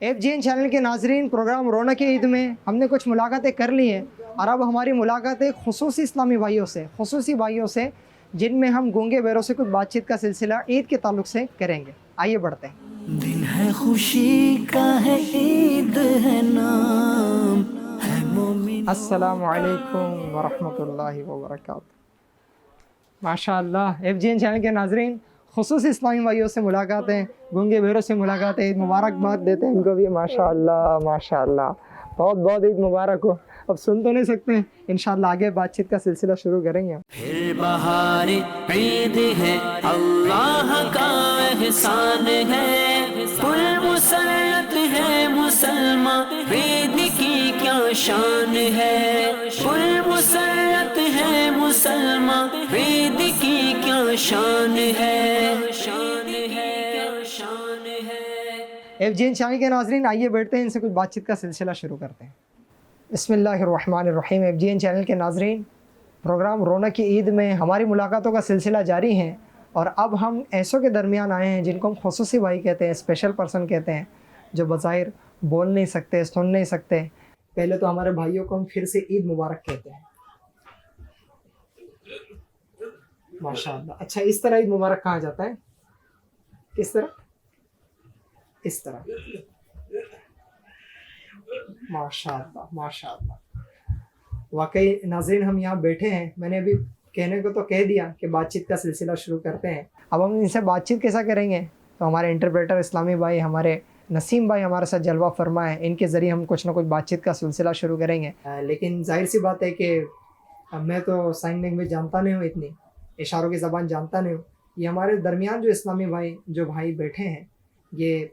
FGN channel के नाजरीन, programme रौनक ईद में हमने कुछ मुलाकातें कर ली हैं और अब हमारी मुलाकातें खुसूसी इस्लामी भाइयों से जिनमें हम गूंगे बैरों से कुछ बातचीत का सिलसिला ईद के ताल्लुक से करेंगे। आइए बढ़ते हैं। दिन है खुशी का है, ईद है नाम है मोमिन। अस्सलामु अलैकुम वरहमतुल्लाहि वबरकातुहू। माशाअल्लाह, FGN चैनल के नाजरीन, खुसूसी इस्लामी भाइयों से मुलाकातें, गूंगे बैरों से मुलाकातें, ईद मुबारकबाद देते हैं इनको भी। माशाअल्लाह, बहुत बहुत ईद मुबारक हो। अब सुन तो नहीं सकते हैं, इंशाअल्लाह आगे बातचीत का सिलसिला शुरू करेंगे। फिर बहार ईद है, अल्लाह का एहसान है, कुल मुसल्लत है मुसलमान, ईद की क्या शान है, कुल मुसल्लत है मुसलमान, ईद की क्या शान है, शान है, शान है। FGN चैनल के नाजरीन, आइए बैठते हैं, इनसे कुछ बातचीत का सिलसिला शुरू करते हैं। बिस्मिल्लाहिर्रहमानिर्रहीम। FGN चैनल के नाजरीन, प्रोग्राम रौनक की ईद में हमारी मुलाकातों का सिलसिला जारी है और अब हम ऐसों के दरमियान आए हैं जिनको हम खुसूसी भाई कहते हैं, स्पेशल पर्सन कहते हैं, जो बज़ाहिर बोल नहीं सकते, सुन नहीं सकते। पहले तो हमारे भाइयों को हम फिर से ईद मुबारक कहते हैं। माशाअल्लाह। अच्छा, इस तरह ईद मुबारक कहा जाता है? किस तरह? इस तरह। माशाअल्लाह। वाकई नाज़रीन, हम यहाँ बैठे हैं, मैंने अभी कहने को तो कह दिया कि बातचीत का सिलसिला शुरू करते हैं। अब हम इनसे बातचीत कैसा करेंगे, तो हमारे इंटरप्रेटर इस्लामी भाई, हमारे नसीम भाई हमारे साथ जलवा फरमाए, इनके ज़रिए हम कुछ ना कुछ बातचीत का सिलसिला शुरू करेंगे। लेकिन जाहिर सी बात है कि मैं तो साइन लैंग्वेज जानता नहीं हूँ, इतनी इशारों की ज़बान जानता नहीं हूँ। ये हमारे दरमियान जो इस्लामी भाई जो भाई बैठे हैं, ये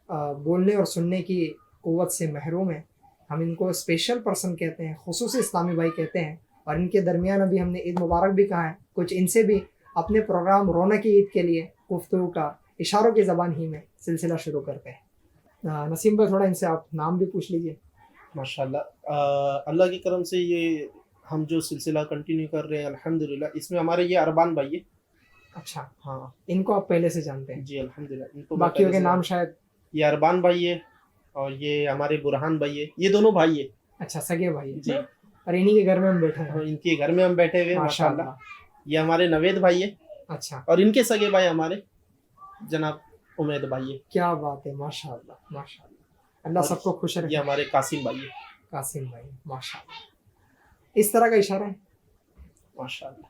बोलने और सुनने की क़ुव्वत से महरूम है। हम इनको स्पेशल पर्सन कहते हैं, खुसूसी इस्लामी भाई कहते हैं। और इनके दरमियान अभी हमने ईद मुबारक भी कहा है, कुछ इनसे भी अपने प्रोग्राम रौनक की ईद के लिए गुफ्तगू का इशारों की ज़बान ही में सिलसिला शुरू करते हैं। नसीम भाई, थोड़ा इनसे आप नाम भी पूछ लीजिए। माशाल्लाह, अल्लाह की करम से ये हम जो सिलसिला कंटिन्यू कर रहे हैं अल्हम्दुलिल्लाह, इसमें हमारे ये अरबान भाई है। अच्छा, हाँ इनको आप पहले से जानते हैं? जी अल्हम्दुलिल्लाह। इनको बाकियों के नाम शायद? ये अरबान भाई है और ये हमारे बुरहान भाई है, ये दोनों भाई है। अच्छा, सगे भाई है जी। और इन्हीं के घर में हम बैठे हैं। और इनके घर में हम बैठे हुए हैं माशाल्लाह। ये हमारे नवेद भाई है। अच्छा, और इनके सगे भाई हमारे जनाब उमैद भाई है। क्या बात है, माशाल्लाह। अल्लाह सबको खुश रखे। ये हमारे कासिम भाई है। कासिम भाई, माशाल्लाह। इस तरह का इशारा है? माशाल्लाह।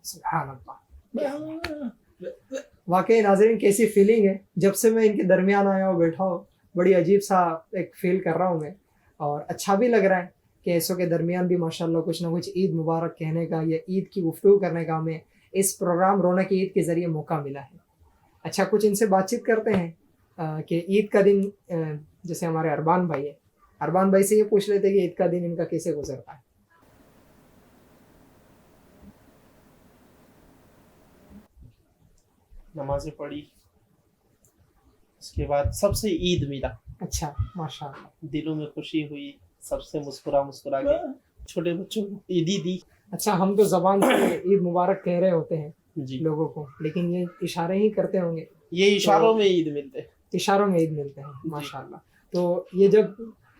सुभान अल्लाह। वाकई नाज़रीन, कैसी फीलिंग है जब से मैं इनके दरमियान आया हूँ, बैठा हूँ, बड़ी अजीब सा एक फील कर रहा हूँ मैं। और अच्छा भी लग रहा है कि ऐसों के दरमियान भी माशाल्लाह कुछ ना कुछ ईद मुबारक कहने का या ईद की गुफ्तगू करने का हमें इस प्रोग्राम रौनक की ईद के ज़रिए मौका मिला है। अच्छा, कुछ इनसे बातचीत करते हैं कि ईद का दिन, जैसे हमारे अरबान भाई है, अरबान भाई से ये पूछ लेते कि ईद का दिन इनका कैसे गुजरता है। नमाजें पढ़ी, उसके बाद सबसे ईद मिला। अच्छा, माशाल्लाह। दिलों में खुशी हुई, सबसे मुस्कुरा के छोटे बच्चों को ईदी दी। अच्छा, हम तो ज़बान से ईद मुबारक कह रहे होते हैं जी लोगों को, लेकिन ये इशारे ही करते होंगे। ये इशारों में ईद मिलते हैं। इशारों में ईद मिलते हैं, माशाल्लाह। तो ये जब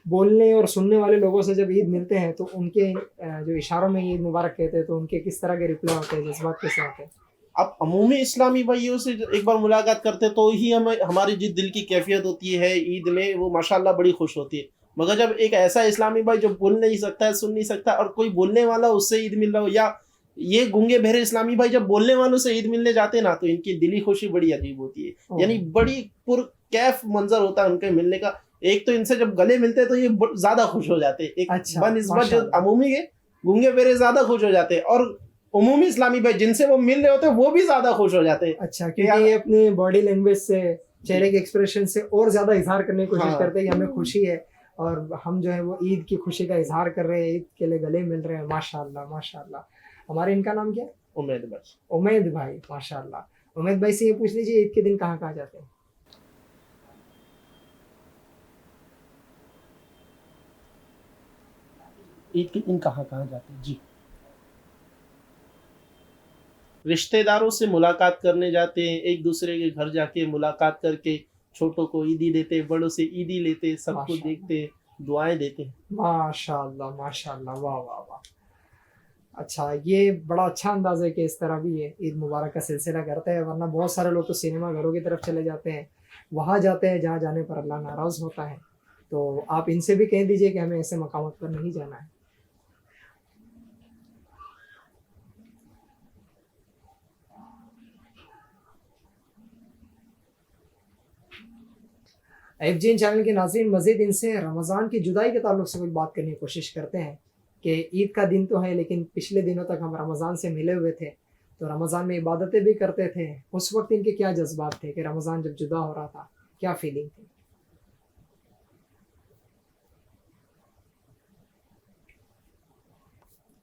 बोलने और सुनने वाले लोगों से जब ईद मिलते हैं तो उनके जो इशारों में ईद मुबारक कहते हैं, तो उनके किस तरह के रिप्लाई होते हैं, जज्बात कैसे होते हैं? अब अमूमी इस्लामी भाइयों से एक बार मुलाकात करते तो ही हमें हमारी जो दिल की कैफियत होती है ईद में, वो माशाल्लाह बड़ी खुश होती है। मगर जब एक ऐसा इस्लामी भाई जो बोल नहीं सकता है, सुन नहीं सकता, और कोई बोलने वाला उससे ईद मिल रहा हो, या ये गूंगे बहरे इस्लामी भाई जब बोलने वालों से ईद मिलने जाते हैं ना, तो इनकी दिली खुशी बड़ी अजीब होती है। यानी बड़ी पुरकैफ मंजर होता है उनके मिलने का। एक तो इनसे जब गले मिलते हैं तो ये ज्यादा खुश हो जाते हैं। एक अच्छा, बनिस्बत जो अमूमी के गूंगे बहरे ज्यादा खुश हो जाते हैं, और उमूमी इस्लामी भाई जिनसे वो मिल रहे होते हैं वो भी ज्यादा खुश हो जाते हैं। अच्छा, क्योंकि ये अपनी बॉडी लैंग्वेज से, चेहरे के एक्सप्रेशन से और ज्यादा इजहार करने की कोशिश करते हैं कि हमें खुशी है, और हम जो है वो ईद की खुशी का इजहार कर रहे हैं, ईद के लिए गले मिल रहे हैं। माशाल्लाह। हमारे इनका नाम क्या है? उमैद भाई। उमैद भाई, माशाल्लाह। उमैद भाई से ये पूछ लीजिए, ईद के दिन कहाँ जाते हैं? ईद के दिन कहाँ जाते हैं? जी, रिश्तेदारों से मुलाकात करने जाते हैं, एक दूसरे के घर जाके मुलाकात करके छोटों को ईदी देते, बड़ों से ईदी लेते, सबको माशाल्लाह। देखते, दुआएं देते। माशाल्लाह माशाल्लाह, वाह वाह वाह। अच्छा, ये बड़ा अच्छा अंदाज़ है कि इस तरह भी ये ईद मुबारक का सिलसिला करते हैं, वरना बहुत सारे लोग तो सिनेमा घरों की तरफ चले जाते हैं, वहाँ जाते हैं जहाँ जाने पर अल्लाह नाराज़ होता है। तो आप इनसे भी कह दीजिए कि हमें ऐसे मकामात पर नहीं जाना है। FGN चैनल के नाज़रीन मज़ीद इनसे रमज़ान की जुदाई के ताल्लुक से कुछ बात करने की कोशिश करते हैं कि ईद का दिन तो है, लेकिन पिछले दिनों तक हम रमज़ान से मिले हुए थे, तो रमज़ान में इबादतें भी करते थे। उस वक्त इनके क्या जज्बात थे कि रमज़ान जब जुदा हो रहा था, क्या फीलिंग थी?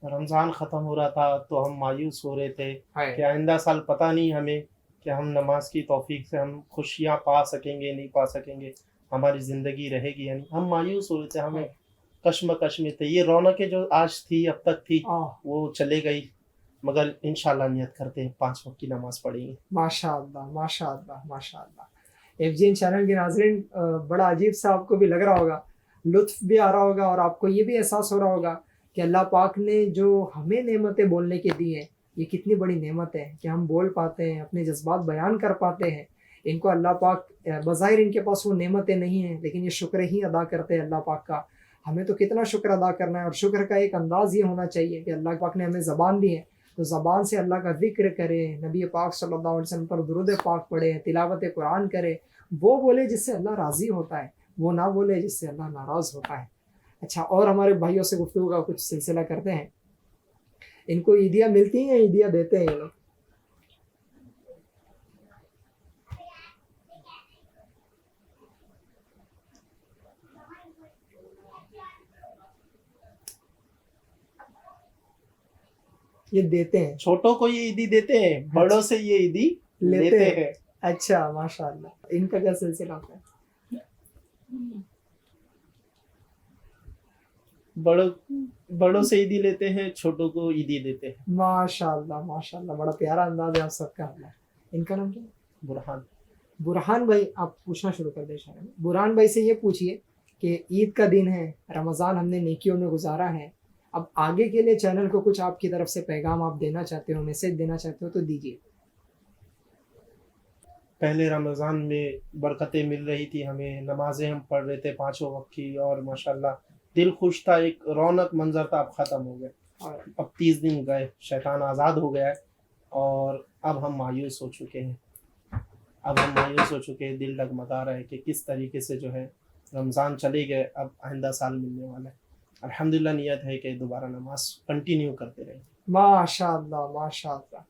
रमज़ान ख़त्म हो रहा था तो हम मायूस हो रहे थे है कि आइंदा साल पता नहीं हमें कि हम नमाज की तौफीक से हम खुशियाँ पा सकेंगे नहीं पा सकेंगे, हमारी ज़िंदगी रहेगी या नहीं। हम मायूस हो रहे थे, हमें कश्मकश में थे। ये रौनकें जो आज थी अब तक थी वो चले गई, मगर इंशाल्लाह नियत करते हैं 5 वक्त की नमाज पढ़ेंगे। माशाअल्लाह माशाअल्लाह माशाअल्लाह। FGN चैनल के नाज़रीन बड़ा अजीब सा आपको भी लग रहा होगा, लुत्फ़ भी आ रहा होगा और आपको ये भी एहसास हो रहा होगा कि अल्लाह पाक ने जो हमें नेमतें बोलने की दी हैं, ये कितनी बड़ी नेमत है कि हम बोल पाते हैं, अपने जज्बात बयान कर पाते हैं। इनको अल्लाह पाक बज़ाहिर इनके पास वो नेमतें नहीं हैं, लेकिन ये शुक्र ही अदा करते हैं अल्लाह पाक का। हमें तो कितना शुक्र अदा करना है, और शुक्र का एक अंदाज़ ये होना चाहिए कि अल्लाह पाक ने हमें ज़बान दी है, तो ज़बान से अल्लाह का ज़िक्र करें, नबी पाक सल्लल्लाहु अलैहि वसल्लम पर दुरूद पाक पढ़ें, तिलावत कुरान करें। वो बोले जिससे अल्लाह राज़ी होता है, वो ना बोले जिससे अल्लाह नाराज़ होता है। अच्छा, और हमारे भाइयों से गुफ्तगू का कुछ सिलसिला करते हैं। इनको ईदियाँ मिलती हैं या ईदियाँ देते हैं ये लोग? ये देते हैं, छोटों को ये ईदी देते हैं, बड़ों से ये ईदी लेते हैं। अच्छा माशाअल्लाह। इनका क्या सिलसिला होता है? बड़ों से ईदी लेते हैं, छोटों को ईदी देते हैं। माशाअल्लाह माशाअल्लाह, बड़ा प्यारा अंदाज है आप सबका। इनका नाम क्या है? बुरहान। बुरहान भाई, आप पूछना शुरू कर दे इशारे में। बुरहान भाई से ये पूछिए कि ईद का दिन है, रमज़ान हमने नेकियों में गुजारा है, अब आगे के लिए चैनल को कुछ आपकी तरफ से पैगाम आप देना चाहते हो, मैसेज देना चाहते हो तो दीजिए। पहले रमज़ान में बरकतें मिल रही थी हमें, नमाजें हम पढ़ रहे थे 5 वक्त की, और माशाल्लाह दिल खुश था, एक रौनक मंजर था। अब ख़त्म हो गया, और अब 30 दिन गए, शैतान आज़ाद हो गया है, और अब हम मायूस हो चुके हैं। दिल डगमगा रहा है कि किस तरीके से जो है रमज़ान चले गए, अब आइंदा साल मिलने वाला है। अल्हम्दुलिल्लाह नियत है कि दोबारा नमाज कंटिन्यू करते रहें। माशाअल्लाह माशाअल्लाह।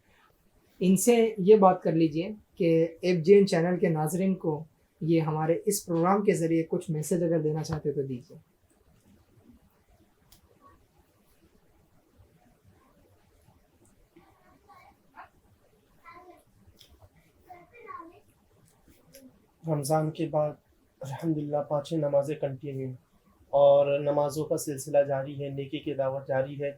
इनसे ये बात कर लीजिए कि FGN चैनल के नाजरीन को ये हमारे इस प्रोग्राम के ज़रिए कुछ मैसेज अगर देना चाहते हो तो दीजिए। रमज़ान के बाद अल्हम्दुलिल्लाह 5 नमाज़ें कंटिन्यू, और नमाज़ों का सिलसिला जारी है, नेकी की दावत जारी है।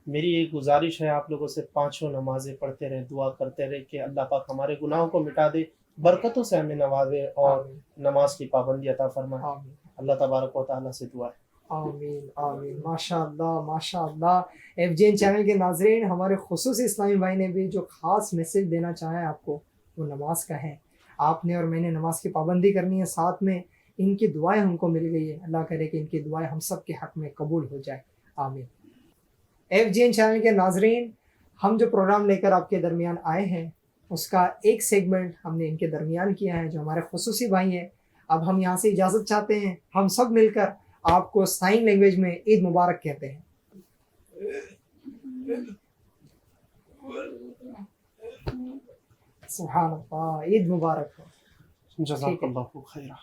मेरी एक गुजारिश है आप लोगों से, 5 नमाज़ें पढ़ते रहें, दुआ करते रहें कि अल्लाह पाक हमारे गुनाहों को मिटा दे, बरकतों से हमें नवाजे और नमाज की पाबंदी अता फरमाए। आमीन अल्लाह तबारक व तआला से दुआ है। आमीन आमीन। माशाअल्लाह माशाअल्लाह। FGN चैनल के नाजरीन, हमारे खुसूसी इस्लामी भाई ने भी जो ख़ास मैसेज देना चाहा है आपको, वो नमाज का है। आपने और मैंने नमाज की पाबंदी करनी है, साथ में इनकी दुआएं हमको मिल गई है। अल्लाह करे कि इनकी दुआएं हम सब के हक़ में कबूल हो जाए, आमीन। FGN चैनल के नाजरीन, हम जो प्रोग्राम लेकर आपके दरमियान आए हैं उसका एक सेगमेंट हमने इनके दरमियान किया है, जो हमारे खुसूसी भाई हैं। अब हम यहाँ से इजाज़त चाहते हैं, हम सब मिलकर आपको साइन लैंग्वेज में ईद मुबारक कहते हैं। सुभान अल्लाह, ईद मुबारक हो। जज़ाकल्लाहु खैरा।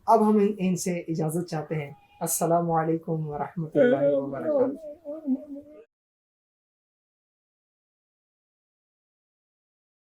अब हम इनसे इजाज़त चाहते हैं। अस्सलामु अलैकुम व रहमतुल्लाहि व बरकातहू।